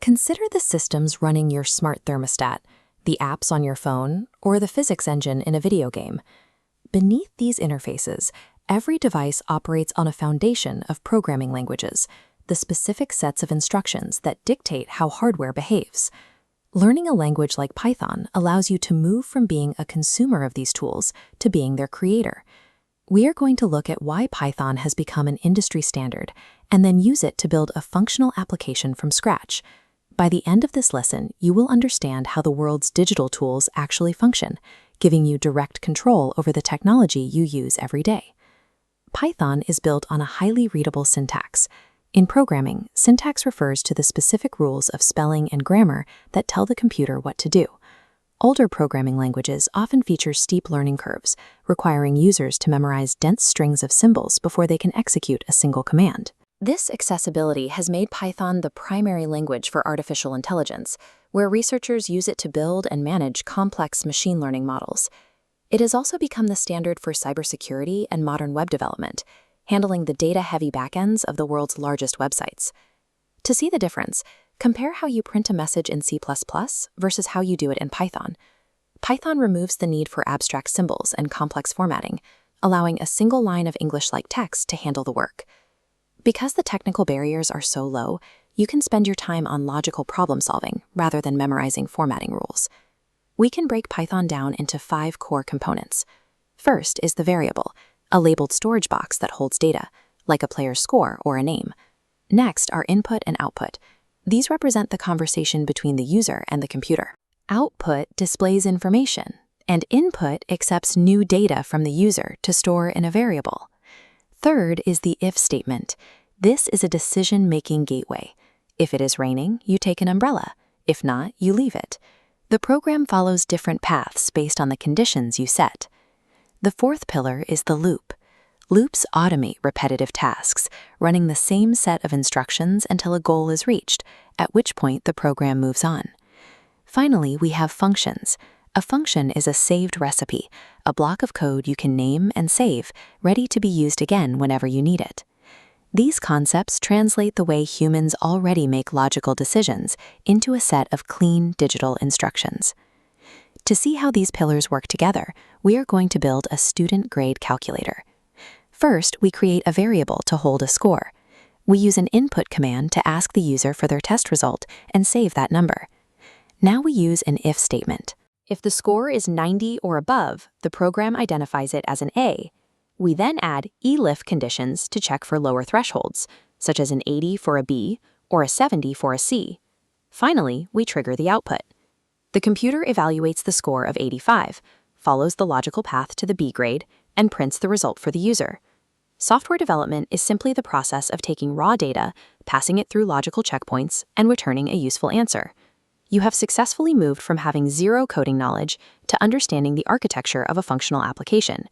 Consider the systems running your smart thermostat, the apps on your phone, or the physics engine in a video game. Beneath these interfaces, every device operates on a foundation of programming languages, the specific sets of instructions that dictate how hardware behaves. Learning a language like Python allows you to move from being a consumer of these tools to being their creator. We are going to look at why Python has become an industry standard and then use it to build a functional application from scratch. By the end of this lesson, you will understand how the world's digital tools actually function, giving you direct control over the technology you use every day. Python is built on a highly readable syntax. In programming, syntax refers to the specific rules of spelling and grammar that tell the computer what to do. Older programming languages often feature steep learning curves, requiring users to memorize dense strings of symbols before they can execute a single command. This accessibility has made Python the primary language for artificial intelligence, where researchers use it to build and manage complex machine learning models. It has also become the standard for cybersecurity and modern web development, handling the data-heavy backends of the world's largest websites. To see the difference, compare how you print a message in C++ versus how you do it in Python. Python removes the need for abstract symbols and complex formatting, allowing a single line of English-like text to handle the work. Because the technical barriers are so low, you can spend your time on logical problem-solving rather than memorizing formatting rules. We can break Python down into 5 core components. First is the variable, a labeled storage box that holds data, like a player's score or a name. Next are input and output. These represent the conversation between the user and the computer. Output displays information, and input accepts new data from the user to store in a variable. Third is the if statement. This is a decision-making gateway. If it is raining, you take an umbrella. If not, you leave it. The program follows different paths based on the conditions you set. The fourth pillar is the loop. Loops automate repetitive tasks, running the same set of instructions until a goal is reached, at which point the program moves on. Finally, we have functions. A function is a saved recipe, a block of code you can name and save, ready to be used again whenever you need it. These concepts translate the way humans already make logical decisions into a set of clean digital instructions. To see how these pillars work together, we are going to build a student-grade calculator. First, we create a variable to hold a score. We use an input command to ask the user for their test result and save that number. Now we use an if statement. If the score is 90 or above, the program identifies it as an A. We then add elif conditions to check for lower thresholds, such as an 80 for a B or a 70 for a C. Finally, we trigger the output. The computer evaluates the score of 85, follows the logical path to the B grade, and prints the result for the user. Software development is simply the process of taking raw data, passing it through logical checkpoints, and returning a useful answer. You have successfully moved from having zero coding knowledge to understanding the architecture of a functional application.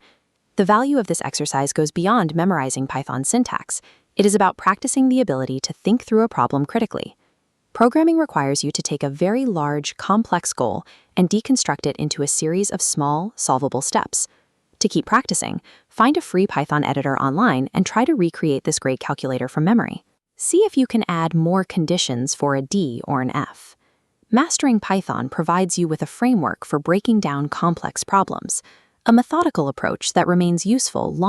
The value of this exercise goes beyond memorizing Python syntax. It is about practicing the ability to think through a problem critically. Programming requires you to take a very large, complex goal and deconstruct it into a series of small, solvable steps. To keep practicing, find a free Python editor online and try to recreate this great calculator from memory. See if you can add more conditions for a D or an F. Mastering Python provides you with a framework for breaking down complex problems, a methodical approach that remains useful long